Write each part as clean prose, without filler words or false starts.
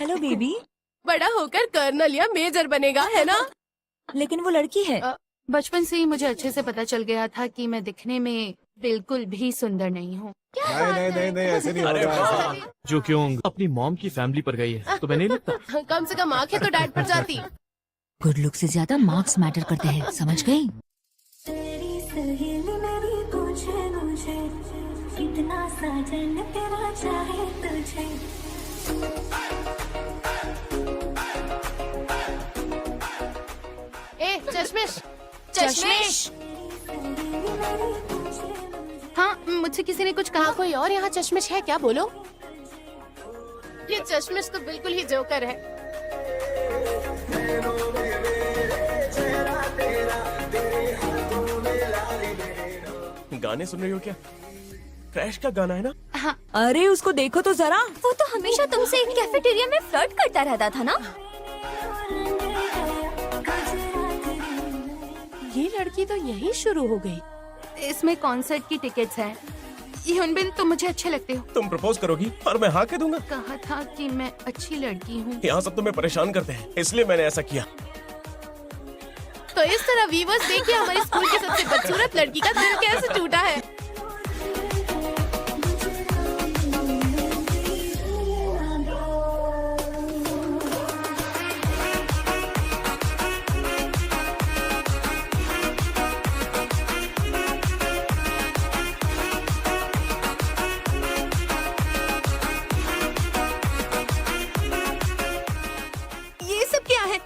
Hello baby. बड़ा होकर colonel या मेजर बनेगा, है ना? लेकिन वो लड़की है। बचपन से ही मुझे अच्छे से पता चल गया था कि मैं दिखने में बिल्कुल भी सुंदर नहीं हूँ। नहीं ऐसे नहीं होगा। जो क्यों अपनी मॉम की फैमिली पर गई है, तुम्हें नहीं लगता? कम से कम आंखें तो डैड पर जाती। गुड लुक से ज्यादा मार्क्स मैटर करते हैं, समझ गई? तेरी सहेली मेरी पूछे मुझे, इतना साजन तेरा चाहे तुझे। ए चश्मिश, चश्मिश। हाँ, मुझसे किसी ने कुछ कहा। कोई और यहाँ चश्मिश है क्या? बोलो। ये चश्मिश तो बिल्कुल ही जोकर है। गाने सुन रही हो क्या? क्रैश का गाना है ना? हाँ, अरे उसको देखो तो जरा। वो तो हमेशा तुमसे कैफेटेरिया में फ्लर्ट करता रहता था ना। ये लड़की तो यही शुरू हो गई। इसमें कॉन्सर्ट की टिकट्स हैं। ह्यूनबिन, तुम मुझे अच्छे लगते हो। तुम प्रपोज करोगी और मैं हाँ कह दूंगा। कहा था कि मैं अच्छी लड़की हूँ। यहाँ सब तुम्हें परेशान करते हैं, इसलिए मैंने ऐसा किया। तो इस तरह व्यूअर्स देखिए हमारे स्कूल की सबसे बदसूरत लड़की का दिल कैसे टूटा है। ये सब क्या है?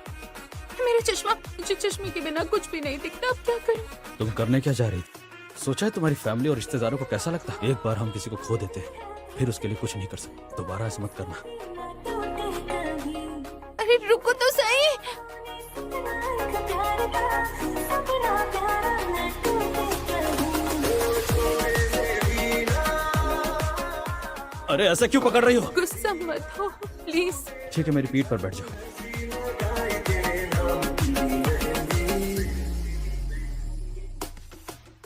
मेरा चश्मा, मुझे चश्मे के बिना कुछ भी नहीं दिखता। अब क्या करूं? तुम करने क्या जा रही थी? सोचा है तुम्हारी फैमिली और रिश्तेदारों को कैसा लगता है? एक बार हम किसी को खो देते हैं, फिर उसके लिए कुछ नहीं कर सकते। दोबारा ऐसा मत करना। अरे रुको तो सही। अरे ऐसा क्यों पकड़ रही हो? गुस्सा मत हो प्लीज। ठीक है, मेरी पीठ पर बैठ जाओ।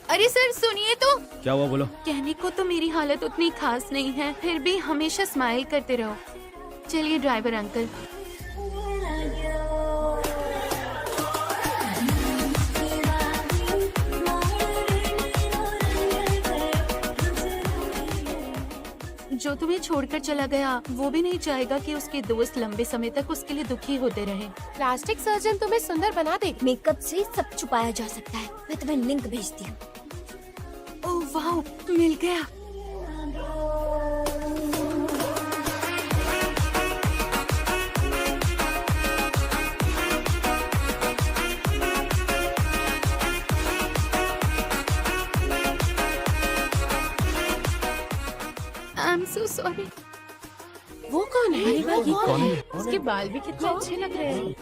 अरे सर सुनिए तो। क्या हुआ, बोलो। कहने को तो मेरी हालत उतनी खास नहीं है, फिर भी हमेशा स्माइल करते रहो। चलिए ड्राइवर अंकल। जो तुम्हें छोड़कर चला गया वो भी नहीं चाहेगा कि उसके दोस्त लंबे समय तक उसके लिए दुखी होते रहे। प्लास्टिक सर्जन तुम्हें सुंदर बना दे। मेकअप से सब छुपाया जा सकता है। मैं तुम्हें लिंक भेजती हूँ। ओह वाह, मिल गया। I am so sorry. वो कौन है? अरे वाह, ये कौन है? उसके बाल भी कितने अच्छे लग रहे हैं।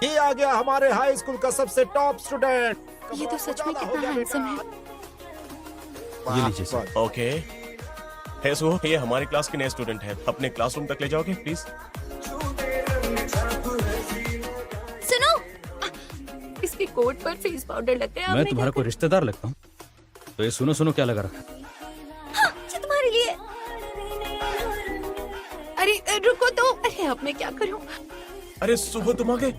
ये आ गया हमारे हाई स्कूल का सबसे टॉप स्टूडेंट। ये तो सच में कितना हैंडसम है। ये लीजिए सर। ओके। है सो, ये हमारी क्लास के नए स्टूडेंट हैं। अपने क्लासरूम तक ले जाओगे प्लीज? सुनो, इसके कोट पर फेस पाउडर लग गया। मैं तुम्हारा कोई रिश्तेदार लगता हूँ? तो ये सुनो सुनो क्या लगा रखा है? ये तुम्हारे लिए। अरे रुको तो। अरे अब मैं क्या करूं? अरे सुबह तुम आ गए।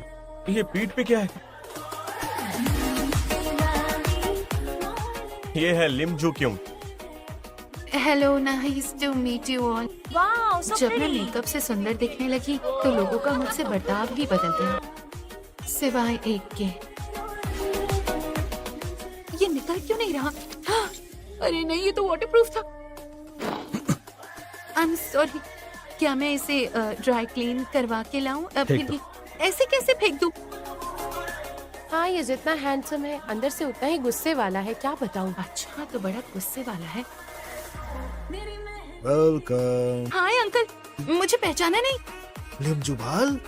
ये पीठ पे क्या है? ये है लिम जू क्यों। Hello, nice to meet you all. Wow, so जब मैं प्रिटी। मेकअप से सुंदर दिखने लगी तो लोगों का मुझसे बर्ताव भी बदल गया, सिवाय एक के। ये निकल क्यों नहीं रहा? अरे नहीं, ये तो वाटरप्रूफ था। I am sorry. क्या मैं इसे ड्राई क्लीन करवा के लाऊं? फेंक दो। ऐसे कैसे फेंक दूं? हाँ, ये जितना हैंडसम है अंदर से उतना ही गुस्से वाला है। क्या बताऊँ। अच्छा, तो बड़ा गुस्से वाला है। वेलकम। हाय अंकल, मुझे पहचाना नहीं? लिम जुबाल।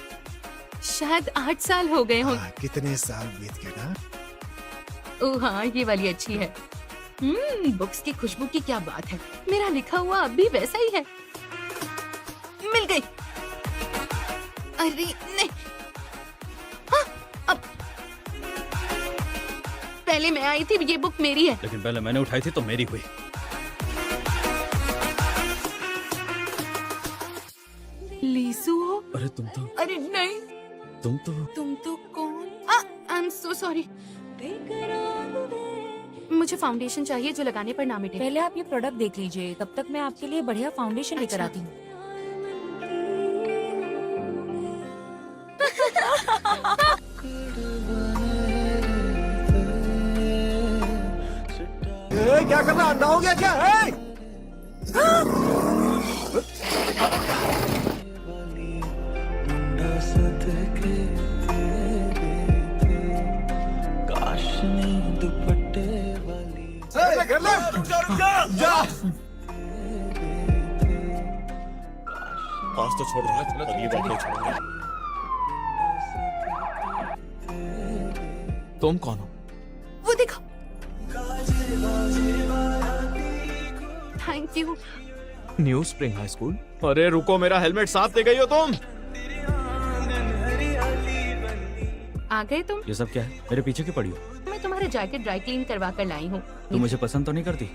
शायद 8 साल हो गए हों। कितने साल बीत गए ना। ओह हाँ, ये वाली अच्छी है। बुक्स की खुशबू की क्या बात है। मेरा लिखा हुआ अब भी वैसा ही है। मिल गई। अरे नहीं। हाँ, अब पहले मैं आई थी, ये बुक मेरी है। लेकिन पहले मैंने उठाई थी तो मेरी हुई। लीसू हो? अरे तुम नहीं, तो तुम तो कौन? I am so sorry. मुझे फाउंडेशन चाहिए जो लगाने पर ना मिटे। पहले आप ये प्रोडक्ट देख लीजिए, तब तक मैं आपके लिए बढ़िया फाउंडेशन लेकर अच्छा। आती हूँ। क्या कर रहा, अंधा हो गया क्या है? कर ले। जा। आज तो छोड़ रहा है, अगली बार नहीं छोड़ूंगा। तुम कौन हो? वो देखो। Thank you. New spring high school. अरे रुको, मेरा हेलमेट साथ ले गई हो तुम। आ गए तुम? ये सब क्या है? मेरे पीछे क्यों पड़ी हो? मैं तुम्हारा जैकेट ड्राई क्लीन करवा कर लाई हूँ। तुम मुझे पसंद तो नहीं करती?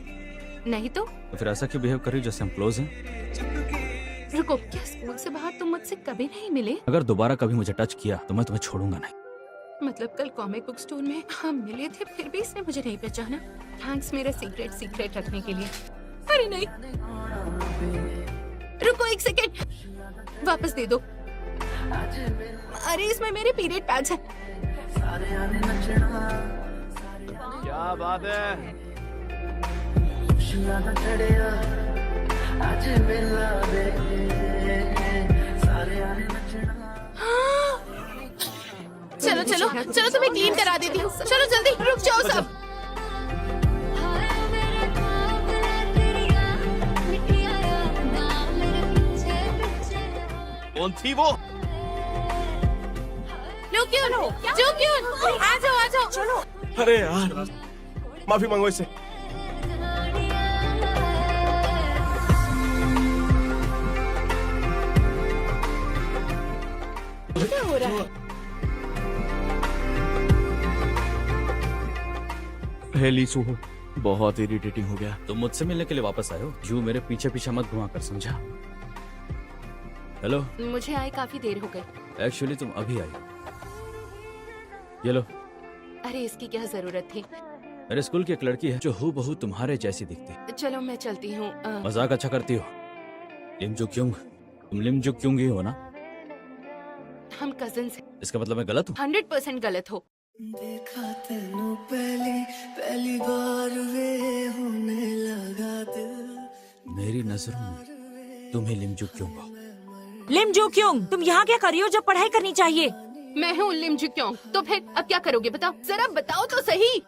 नहीं तो? तो फिर ऐसा क्यों बिहेव कर रही हो जैसे हम क्लोज हैं? रुको, क्या स्कूल से बाहर तुम मुझसे कभी नहीं मिले? अगर दोबारा कभी मुझे टच किया तो मैं तुम्हें छोड़ूंगा नहीं। मतलब कल कॉमिक बुक स्टोर में हम मिले थे, फिर भी इसने मुझे नहीं पहचाना। थैंक्स मेरा सीक्रेट रखने के लिए। अरे नहीं, रुको एक सेकेंड, वापस दे दो। अरे इसमें मेरे पीरियड पैड्स हैं। क्या बात है? चलो चलो चलो, तुम्हें क्लीन करा देती हूँ। चलो जल्दी, रुक जाओ सब। कौन थी वो? लो क्यों जो क्यों, आ जाओ चलो। अरे यार, माफी मांगो इससे। क्या हो रहा है? हे लीसू हो, बहुत इरिटेटिंग हो गया। तुम मुझसे मिलने के लिए वापस आए हो, यूं मेरे पीछे पीछे मत घुमा कर, समझा? हेलो। मुझे आए काफी देर हो गई। एक्चुअली तुम अभी आई। ये लो। अरे इसकी क्या जरूरत थी? मेरे स्कूल की एक लड़की है जो हूबहू तुम्हारे जैसी दिखती है। चलो मैं चलती हूँ। मजाक अच्छा करती हो। लिमजू क्योंग, तुम लिमजू क्योंग ही हो ना? हम कजिन्स हैं। इसका मतलब मैं गलत हूँ? 100% गलत हो। देखा तेनू पहली बार वे होने लगा दिल। मेरी नजरों में तुम ही लिमजू क्यों हो? लिमजू क्यों? तुम यहाँ क्या कर रही हो जब पढ़ाई करनी चाहिए? मैं हूँ लिमजू क्यों? तो फिर अब क्या करोगे बताओ, जरा बताओ तो सही।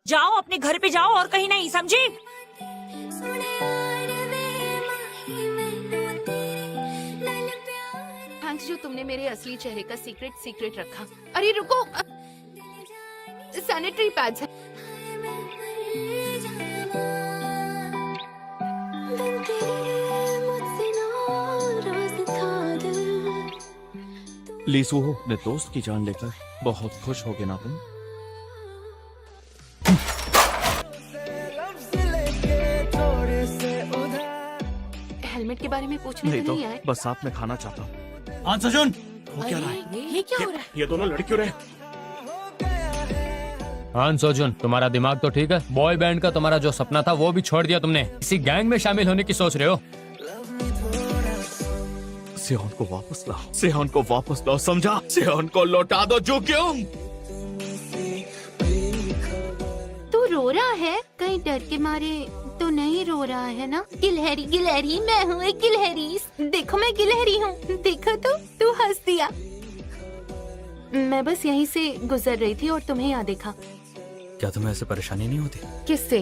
जाओ अपने घर पे जाओ और कहीं नहीं, समझी? थैंक्स जो तुमने मेरे असली चेहरे का सीक्रेट रखा। अरे रुको, सैनिटरी पैड्स हैं। लीसू हो, अपने दोस्त की जान लेकर बहुत खुश होगे ना तुम? हेलमेट के बारे में पूछने नहीं तो तो नहीं आए। बस साथ में खाना चाहता हूँ। हाँ सजुन, वो क्या रहा है? ये क्या हो रहा है? ये दोनों लड़ क्यों रहे? हाँ सोजुन, तुम्हारा दिमाग तो ठीक है? बॉय बैंड का तुम्हारा जो सपना था वो भी छोड़ दिया तुमने, इसी गैंग में शामिल होने की सोच रहे हो। सेहन को वापस लाओ, सेहन को वापस लाओ, समझा? सेहन को लौटा दो जो क्यों? तू रो रहा है? कहीं डर के मारे तो नहीं रो रहा है ना? गिलहरी, मैं हूँ एक गिलहरी। देखो मैं गिलहरी हूँ, देखो तो, तू हंस दिया। मैं बस यहीं से गुजर रही थी और तुम्हें यहाँ देखा। क्या तुम्हें ऐसे परेशानी नहीं होती? किससे?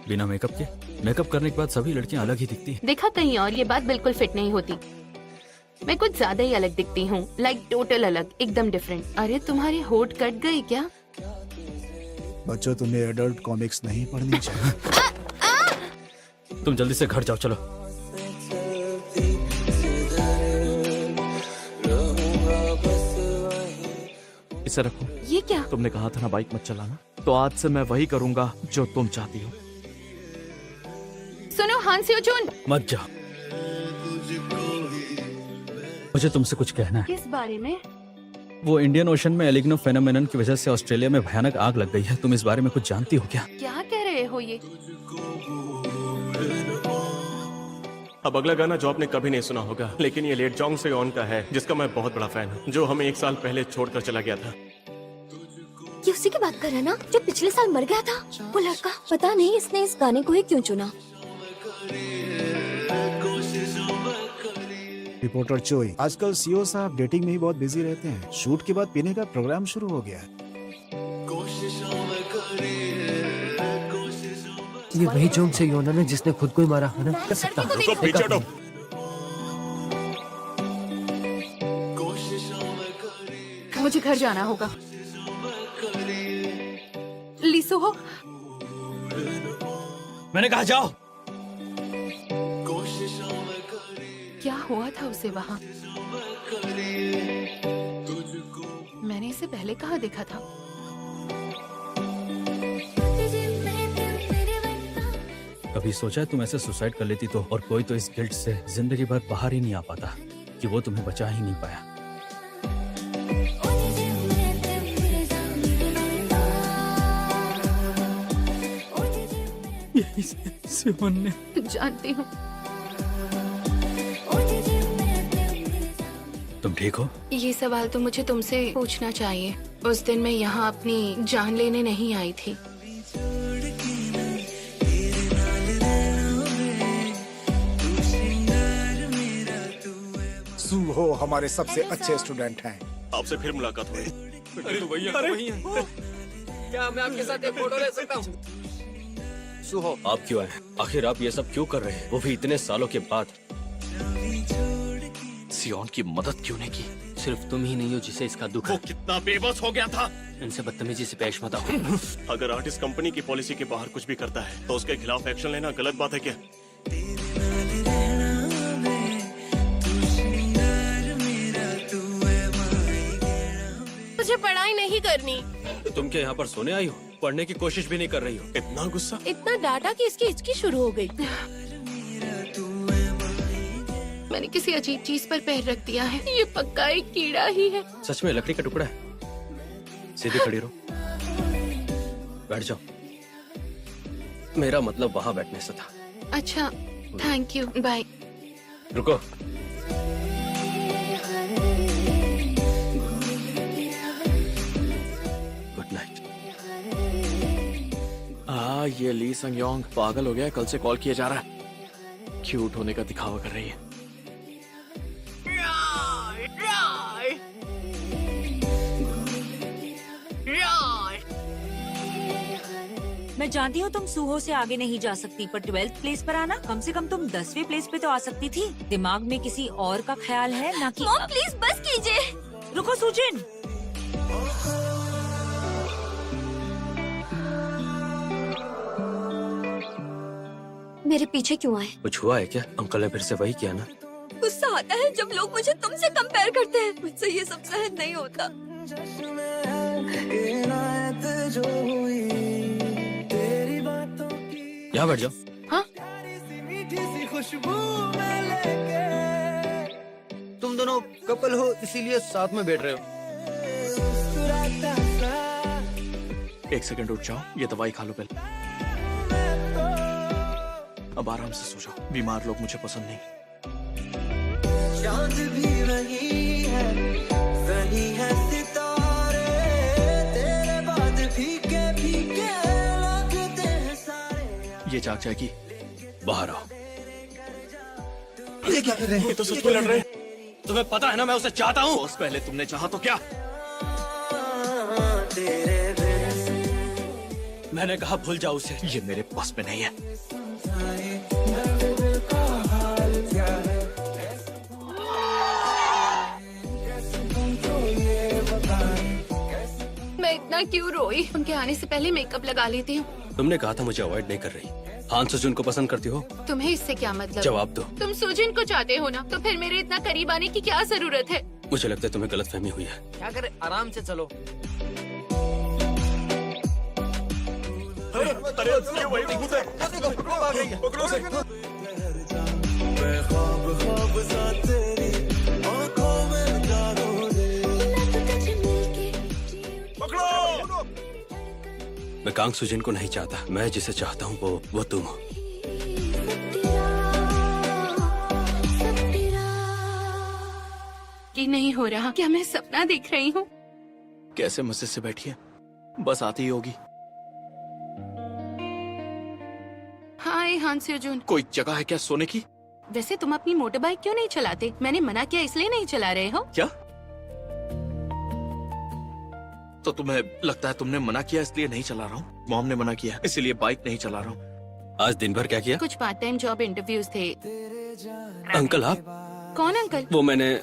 बिना मेकअप के? मेकअप करने के बाद सभी लड़कियां अलग ही दिखती हैं। देखा कहीं और, ये बात बिल्कुल फिट नहीं होती। मैं कुछ ज्यादा ही अलग दिखती हूँ, लाइक टोटल अलग, एकदम डिफरेंट। अरे तुम्हारे होठ कट गई क्या? बच्चों, तुम्हें एडल्ट कॉमिक्स नहीं पढ़नी चाहिए। तुम जल्दी से घर जाओ, चलो। इसे रखो। ये क्या? तुमने कहा था ना बाइक मत चलाना, तो आज से मैं वही करूंगा जो तुम चाहती हो। सुनो हान सेओजुन, मत जाओ। मुझे तुमसे कुछ कहना है। किस बारे में? वो इंडियन ओशन में एलिग्नो फेनोमेनन की वजह से ऑस्ट्रेलिया में भयानक आग लग गई है। तुम इस बारे में कुछ जानती हो क्या? क्या कह रहे हो ये? अब अगला गाना जो आपने कभी नहीं सुना होगा, लेकिन ये लेट जोंग से ऑन का है, जिसका मैं बहुत बड़ा फैन हूँ, जो हमें 1 साल पहले छोड़कर चला गया था। ये उसी की बात कर रहा है ना जो पिछले साल मर गया था? वो लड़का, पता नहीं इसने इस गाने को ही क्यों चुना। रिपोर्टर चोई, आजकल सीओ साहब डेटिंग में ही बहुत बिजी रहते हैं। शूट के बाद पीने का प्रोग्राम शुरू हो गया है। ये वही जोंग से योना ने जिसने खुद को ही मारा है ना? कर सकता है। रुको, पीछे हटो। मुझे घर जाना होगा। लीसो हो, मैंने कहा जाओ। क्या हुआ था उसे वहाँ? मैंने इसे पहले कहाँ देखा था? कभी सोचा है तुम ऐसे सुसाइड कर लेती तो? और कोई तो इस गिल्ट से जिंदगी भर बाहर ही नहीं आ पाता कि वो तुम्हें बचा ही नहीं पाया। यही सिमोन ने। जानती हूँ। तुम ठीक हो? ये सवाल तो मुझे तुमसे पूछना चाहिए। उस दिन मैं यहाँ अपनी जान लेने नहीं आई थी। सुहो हमारे सबसे अच्छे स्टूडेंट हैं। आपसे फिर मुलाकात हुई। क्या मैं आपके साथ एक फोटो ले सकता हूँ? सुहो, आप क्यों आए? आखिर आप ये सब क्यों कर रहे हैं? वो भी इतने सालों के बाद। सियोन की मदद क्यों नहीं की? सिर्फ तुम ही नहीं हो जिसे इसका दुख वो है। कितना बेबस हो गया था। इनसे बदतमीजी से पेश मत आओ। अगर आर्टिस्ट कंपनी की पॉलिसी के बाहर कुछ भी करता है तो उसके खिलाफ एक्शन लेना गलत बात है क्या? मुझे पढ़ाई नहीं करनी। तुम क्या यहाँ पर सोने आई हो? पढ़ने की कोशिश भी नहीं कर रही हो? इतना गुस्सा? इतना डाटा कि इसकी हिचकी शुरू हो गई। मैंने किसी अजीब चीज पर पैर रख दिया है। ये पक्का एक कीड़ा ही है। सच में लकड़ी का टुकड़ा है? सीधी खड़ी रहो। बैठ जाओ। मेरा मतलब वहाँ बैठने से था। अच्छा, थैंक यू, बाय। रुको। Good night. ये ली संग योंग पागल हो गया है। कल से कॉल किया जा रहा है। क्यूट होने का दिखावा कर रही है। मैं जानती हूँ तुम सुहो से आगे नहीं जा सकती, पर 12th प्लेस पर आना, कम से कम तुम 10वीं प्लेस पे तो आ सकती थी। दिमाग में किसी और का ख्याल है ना कि? मॉम प्लीज बस कीजिए। रुको सुजिन। मेरे पीछे क्यों आए? कुछ हुआ है क्या? अंकल ने फिर से वही किया ना? गुस्सा आता है जब लोग मुझे तुमसे कंपेयर करते हैं। मुझसे ये सब सहन नहीं होता। यहाँ बैठ जाओ। हाँ? तुम दोनों कपल हो इसीलिए साथ में बैठ रहे हो। 1 सेकंड उठ जाओ। ये दवाई खा लो पहले। अब आराम से सो जाओ। बीमार लोग मुझे पसंद नहीं। चांद भी वही है, वही है सितारे, तेरे बाद फीके फीके लगते हैं सारे। ये जाग जाएगी। बाहर आओ। ये क्या कर रहे हैं? ये तो सच में लड़ रहे हैं। तुम्हें पता है ना मैं उसे चाहता हूँ। बॉस पहले तुमने चाहा तो क्या? मैंने कहा भूल जाओ उसे। ये मेरे बस में नहीं है। मैं इतना क्यों रोई? उनके आने से पहले मेकअप लगा लेती हूँ। तुमने कहा था मुझे अवॉइड नहीं कर रही। हान सुजुन को पसंद करती हो? तुम्हें इससे क्या मतलब? जवाब दो। तुम सुजिन को चाहते हो ना, तो फिर मेरे इतना करीब आने की क्या जरूरत है? मुझे लगता है तुम्हें गलतफहमी हुई है। क्या करे, आराम से चलो। अरे ये वही भूत है। मैं ख्वाब ख्वाब सा तेरी आँखों कांग सुजिन को नहीं चाहता, मैं जिसे चाहता हूँ वो तुम हो। कि नहीं हो रहा, क्या मैं सपना देख रही हूँ? कैसे मस्जिद से बैठी है, बस आती ही होगी। हाय हान सेओजून, कोई जगह है क्या सोने की? वैसे तुम अपनी मोटर बाइक क्यों नहीं चलाते? मैंने मना किया इसलिए नहीं चला रहे हो? क्या? तो तुम्हें लगता है तुमने मना किया इसलिए नहीं चला रहा हूँ? मॉम ने मना किया इसीलिए बाइक नहीं चला रहा हूँ। आज दिन भर क्या किया? कुछ पार्ट टाइम जॉब इंटरव्यूज थे। अंकल आप? कौन अंकल? वो मैंने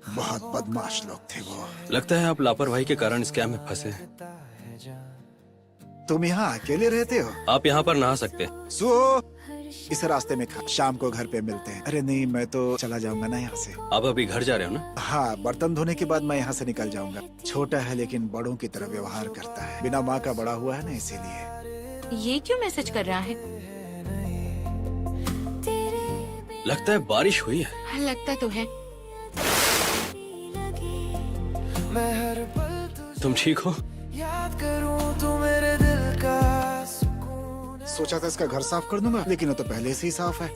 बहुत बदमाश लोग थे वो। लगता है आप लापरवाही के कारण स्कैम में फंसे हैं। तुम यहाँ अकेले रहते हो? आप यहाँ पर नहा सकते। सो इस रास्ते में खा, शाम को घर पे मिलते हैं। अरे नहीं, मैं तो चला जाऊंगा ना यहाँ से। आप अभी घर जा रहे हो ना? हाँ, बर्तन धोने के बाद मैं यहाँ से निकल जाऊंगा। छोटा है लेकिन बड़ों की तरह व्यवहार करता है, बिना माँ का बड़ा हुआ है ना, इसीलिए। ये क्यों मैसेज कर रहा है? लगता है बारिश हुई है। लगता तो है। तुम ठीक हो? याद करूं तू मेरे दिल का सुकून। सोचा था इसका घर साफ कर दूंगा, लेकिन वो तो पहले से ही साफ है।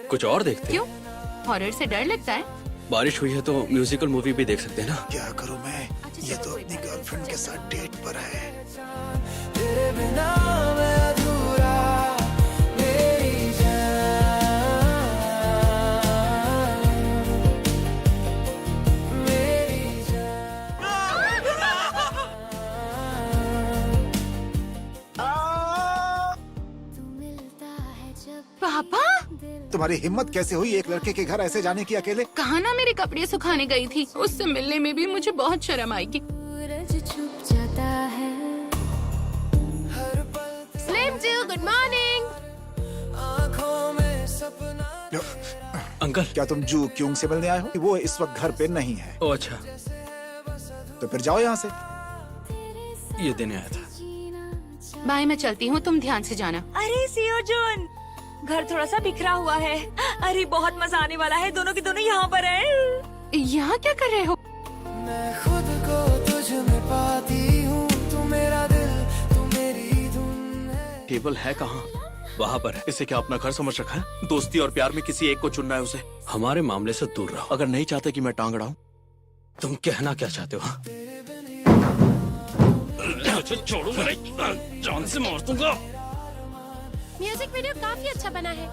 कुछ और देखते? क्यों? हॉरर से डर लगता है? बारिश हुई है तो म्यूजिकल मूवी भी देख सकते हैं ना? क्या करूँ मैं, ये तो अपनी गर्लफ्रेंड के साथ डेट पर है। तेरे बिना मैं अधूरा, मेरी पापा, तुम्हारी हिम्मत कैसे हुई एक लड़के के घर ऐसे जाने की अकेले? कहा ना मेरे कपड़े सुखाने गई थी। उससे मिलने में भी मुझे बहुत शर्म आएगी। छुप जाता है। स्लिम जी, गुड मॉर्निंग। आँखों में सपना। अंकल, क्या तुम जू क्यों से मिलने आए हो? वो इस वक्त घर पे नहीं है। ओ अच्छा, तो फिर जाओ यहाँ से। ये देने आया था। बाय, मैं चलती हूँ, तुम ध्यान से जाना। अरे सियोजुन, घर थोड़ा सा बिखरा हुआ है। अरे बहुत मजा आने वाला है, दोनों के दोनों यहाँ पर हैं। यहाँ क्या कर रहे हो? मैं खुद को तुझ में पाती हूँ, तू मेरा दिल, तू मेरी धुन है। टेबल है कहाँ? वहाँ पर है। इसे क्या अपना घर समझ रखा है? दोस्ती और प्यार में किसी एक को चुनना है उसे। हमारे मामले से दूर रहो। अगर नहीं चाहते कि मैं टांग अड़ाऊं? तुम कहना क्या चाहते हो? छोड़ूंगा नहीं, जान से मार दूंगा। म्यूजिक वीडियो काफी अच्छा बना है।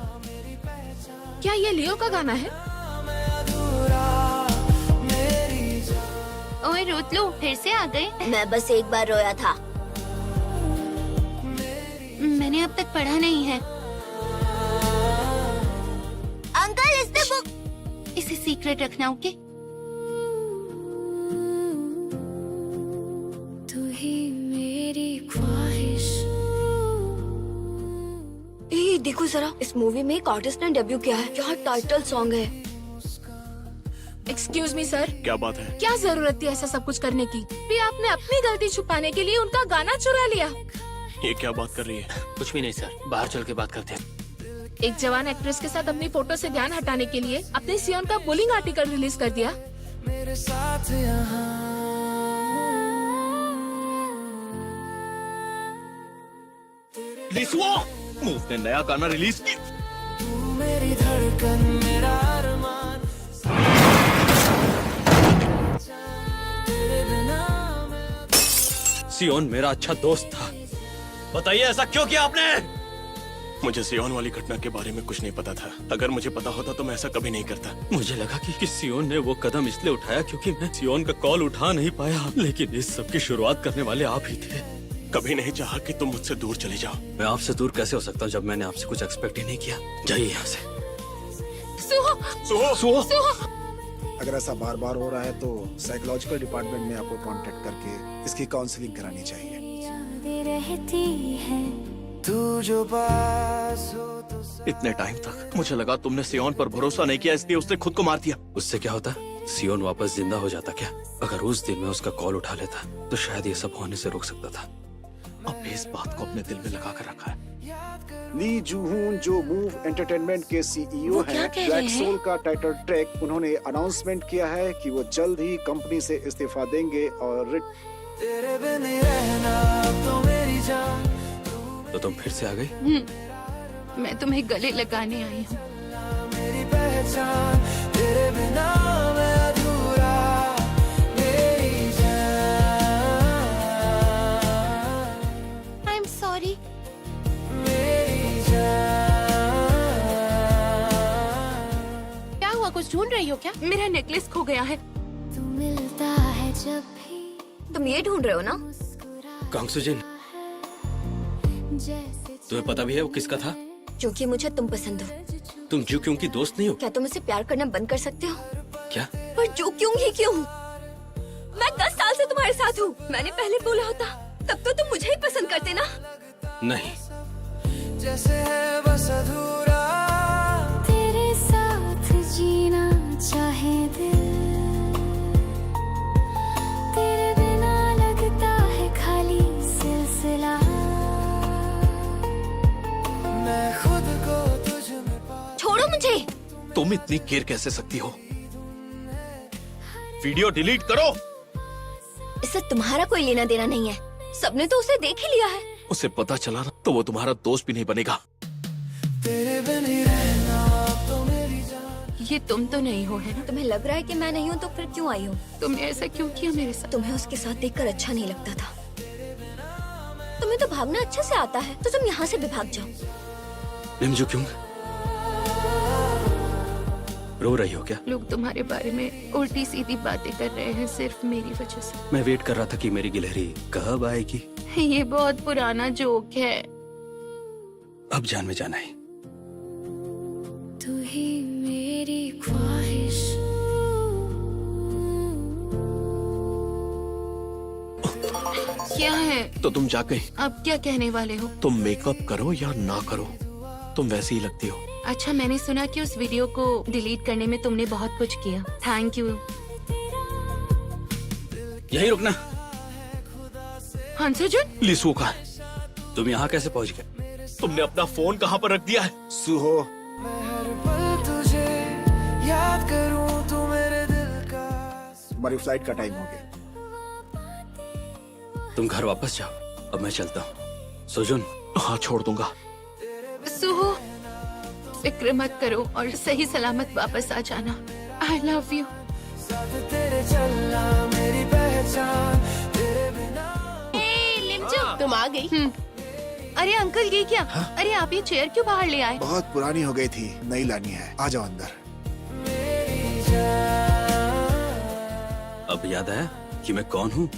क्या ये लियो का गाना है? ओए रोतलू, फिर से आ गए? मैं बस एक बार रोया था। मैंने अब तक पढ़ा नहीं है। अंकल, इसने बुक। इसे सीक्रेट रखना, ओके? तू ही मेरी ख्वाहिश। देखो जरा, इस मूवी में एक आर्टिस्ट ने डेब्यू किया है। क्या टाइटल सॉन्ग है। एक्सक्यूज मी सर, क्या बात है? क्या जरूरत थी ऐसा सब कुछ करने की? भी आपने अपनी गलती छुपाने के लिए उनका गाना चुरा लिया। ये क्या बात कर रही है? कुछ भी नहीं सर, बाहर चल के बात करते हैं। एक जवान एक्ट्रेस के साथ अपनी फोटो से ध्यान हटाने के लिए अपने सियोन का बुलिंग आर्टिकल रिलीज कर दिया। मेरे साथ यहाँ मूव ने नया गाना रिलीज किया। तू मेरी धड़कन, मेरा अरमान। तेरे बिना मैं सियोन मेरा अच्छा दोस्त था। बताइए ऐसा क्यों किया आपने? मुझे सियोन वाली घटना के बारे में कुछ नहीं पता था। अगर मुझे पता होता तो मैं ऐसा कभी नहीं करता। मुझे लगा कि सियोन ने वो कदम इसलिए उठाया क्योंकि मैं सियोन का कॉल उठा नहीं पाया, लेकिन इस सब की शुरुआत करने वाले आप ही थे। कभी नहीं चाहा कि तुम मुझसे दूर चले जाओ। मैं आपसे दूर कैसे हो सकता हूँ जब मैंने आपसे कुछ एक्सपेक्ट ही नहीं किया। जाइए यहाँ से। सुहो, अगर ऐसा बार बार हो रहा है तो साइकोलॉजिकल डिपार्टमेंट में आपको कांटेक्ट करके इसकी काउंसलिंग करानी चाहिए। रहती है तू जो पास हो तो इतने टाइम तक मुझे लगा तुमने सियोन पर भरोसा नहीं किया इसलिए उसने खुद को मार दिया। उससे क्या होता? सियोन वापस जिंदा हो जाता क्या? अगर उस दिन मैं उसका कॉल उठा लेता तो शायद ये सब होने से रोक सकता था। अब इस बात को अपने दिल में लगा कर रखा है। याद करूं ली जूहून जो मूव एंटरटेनमेंट के सीईओ वो क्या हैं, कह ब्लैक रहे हैं? सोल का टाइटल ट्रैक उन्होंने अनाउंसमेंट किया है कि वो जल्द ही कंपनी से इस्तीफा देंगे और तेरे बिन ही रहना अब तो मेरी जान। तो तुम फिर से आ गई? मैं तुम्हें गले लगाने आई हूँ। मेरी पहचान तेरे बिना मैं अधूरा, मेरी जान, आई एम सॉरी। मेरी जान। क्या हुआ, कुछ ढूंढ रही हो क्या? मेरा नेकलेस खो गया है। तू मिलता है जब भी, तुम ये ढूंढ रहे हो ना? कांगसुजिन, जैसे तुम्हें पता भी है वो किसका था? क्योंकि मुझे तुम पसंद हो। तुम जो क्यों की दोस्त नहीं हो क्या तुम मुझसे प्यार करना बंद कर सकते हो? क्या? पर जो क्यों ही क्यों? मैं 10 साल से तुम्हारे साथ हूँ। मैंने पहले बोला होता तब तो तुम मुझे ही पसंद करते ना। नहीं, जैसे है बस अधूरा, तेरे साथ जीना चाहे दिल, तेरे बिना लगता है खाली सिलसिला। मैं खुद को तुझ में पा। छोड़ो मुझे। तुम इतनी केयर कैसे सकती हो? वीडियो डिलीट करो। इससे तुम्हारा कोई लेना देना नहीं है। सबने तो उसे देख ही लिया है। उसे पता चला ना तो वो तुम्हारा दोस्त भी नहीं बनेगा। तेरे बिन ही रहना अब तो मेरी जान। ये तुम तो नहीं हो, है ना? तुम्हें लग रहा है कि मैं नहीं हूँ तो फिर क्यों आई हूँ? तुमने ऐसा क्यों किया मेरे साथ? तुम्हें उसके साथ देखकर अच्छा नहीं लगता था। तुम्हें तो भागना अच्छे से आता है, तो तुम यहाँ से भी भाग जाओ। लिमजू क्यों रो रही हो क्या? लोग तुम्हारे बारे में उल्टी सीधी बातें कर रहे हैं सिर्फ मेरी वजह से। मैं वेट कर रहा था कि मेरी गिलहरी कब आएगी। ये बहुत पुराना जोक है। अब जान में जाना है। तू ही मेरी ख्वाहिश, क्या है? तो तुम जा गई। अब क्या कहने वाले हो? तुम मेकअप करो या ना करो, तुम वैसी ही लगती हो। अच्छा, मैंने सुना कि उस वीडियो को डिलीट करने में तुमने बहुत कुछ किया। Thank you. यहीं रुकना। हंसुजुन, लिसु कहाँ है? तुम यहाँ कैसे पहुँच गए? तुमने अपना फोन कहाँ पर रख दिया है? सुहो मैं हर पल तुझे याद करूं, तू मेरे दिल का। हमारी फ्लाइट का टाइम हो गया। तुम घर वापस जाओ, अब मैं चलता हूँ। सुजुन, हाँ, छोड़ दूंगा। सुहो, फिक्र मत करो और सही सलामत वापस आ जाना। I love you. साथ तेरे चलना मेरी पहचान, तेरे बिना। तुम आ गई। अरे अंकल, ये क्या? अरे आप ये चेयर क्यों बाहर ले आए? बहुत पुरानी हो गई थी, नई लानी है। आ जाओ अंदर। मेरी जान। अब याद आया कि मैं कौन हूँ?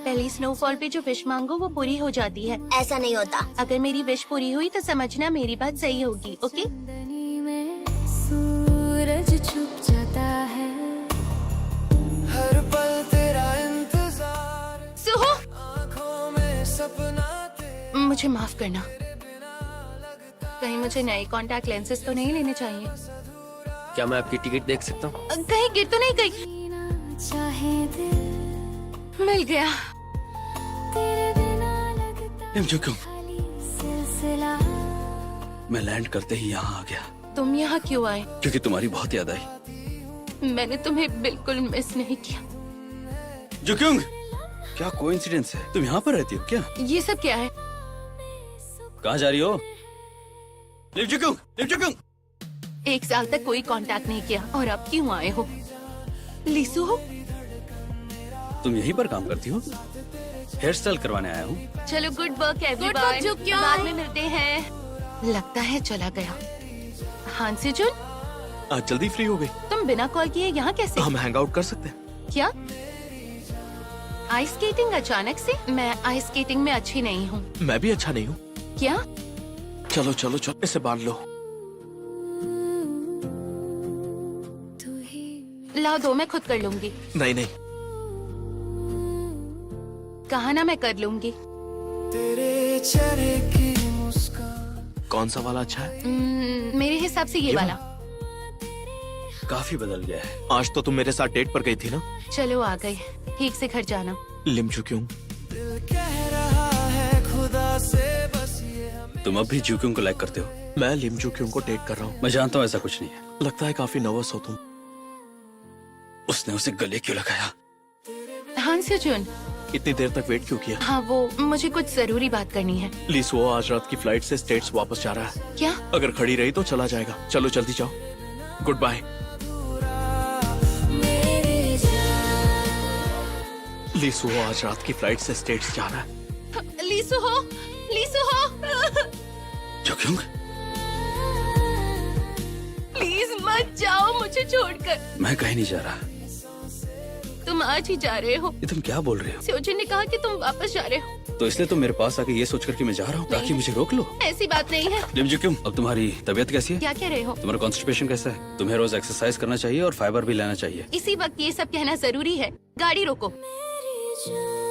पहली स्नोफॉल पे जो विश मांगो वो पूरी हो जाती है। ऐसा नहीं होता। अगर मेरी विश पूरी हुई तो समझना मेरी बात सही होगी। ओके? सूरज छुप जाता है। हर पल तेरा इंतजार, सुहो, आँखों में सपना तेरा। मुझे माफ करना। कहीं मुझे नए कॉन्टैक्ट लेंसेज तो नहीं लेने चाहिए? क्या मैं आपकी टिकट देख सकता हूँ? कहीं गिर तो नहीं गई? जीना चाहे दिल, मिल गया। तेरे बिना लगता लिमजू क्यों? खाली सिलसिला। मैं लैंड करते ही यहाँ आ गया तुम यहाँ क्यों आए? क्योंकि तुम्हारी बहुत याद आई। मैंने तुम्हें बिल्कुल मिस नहीं किया। जुक्योंग, क्या कोइंसिडेंस है? तुम यहाँ पर रहती हो क्या? ये सब क्या है? कहाँ जा रही हो? लिमजुक्योंग, लिमजुक्योंग। 1 साल तक कोई कांटेक्ट नहीं किया और अब क्यों आए हो? लिसु हो? तुम यहीं पर काम करती हो? हेयर स्टाइल करवाने आया हूँ। चलो, गुड वर्क एवरीवन। बाद में मिलते हैं। लगता है चला गया। हांसीजुन, आज जल्दी फ्री हो गई। तुम बिना कॉल किए यहाँ कैसे? हम हैंग आउट कर सकते हैं। क्या आइस स्केटिंग अचानक से? मैं आइस स्केटिंग में अच्छी नहीं हूँ। मैं भी अच्छा नहीं हूँ। क्या? चलो चलो चलो, इसे बांध लो। तू ही लाओ दो, मैं खुद कर लूंगी। नहीं नहीं, कहा ना मैं कर लूंगी। तेरे चेहरे की मुस्कान। कौन सा वाला अच्छा है? मेरे हिसाब से ये वाला। काफी बदल गया है। आज तो तुम मेरे साथ डेट पर गई थी ना? चलो आ गए, ठीक से घर जाना। लिमजू क्यों? दिल कह रहा है खुद से बस ये हमें तुम अब भी जूक्योंग को लाइक करते हो? मैं लिम जुक्योंग को डेट कर रहा हूँ। मैं जानता हूँ ऐसा कुछ नहीं है। लगता है काफी नर्वस हो तुम। उसने उसे गले क्यों लगाया? हाँ सेजुन, इतनी देर तक वेट क्यों किया? हाँ वो मुझे कुछ जरूरी बात करनी है। लीसुओ आज रात की फ्लाइट से स्टेट्स वापस जा रहा है। क्या? अगर खड़ी रही तो चला जाएगा। चलो जल्दी जाओ। Good bye. लीसुओ आज रात की फ्लाइट से स्टेट्स जा रहा है। लीसु हो, लीसु हो। जूक्योंग, प्लीज मत जाओ मुझे छोड़कर। मैं कहीं नहीं जा रहा। तुम आज ही जा रहे हो। ये तुम क्या बोल रहे हो? सेजुन ने कहा कि तुम वापस जा रहे हो। तो इसलिए तुम मेरे पास आके ये सोचकर कि मैं जा रहा हूँ ताकि मुझे रोक लो? ऐसी बात नहीं है। लिम जूक्योंग, अब तुम्हारी तबीयत कैसी है? क्या कह रहे हो? तुम्हारा कॉन्स्टिपेशन कैसा है? तुम्हें रोज एक्सरसाइज करना चाहिए और फाइबर भी लेना चाहिए। इसी वक्त ये सब कहना जरूरी है। गाड़ी रोको। मेरी जान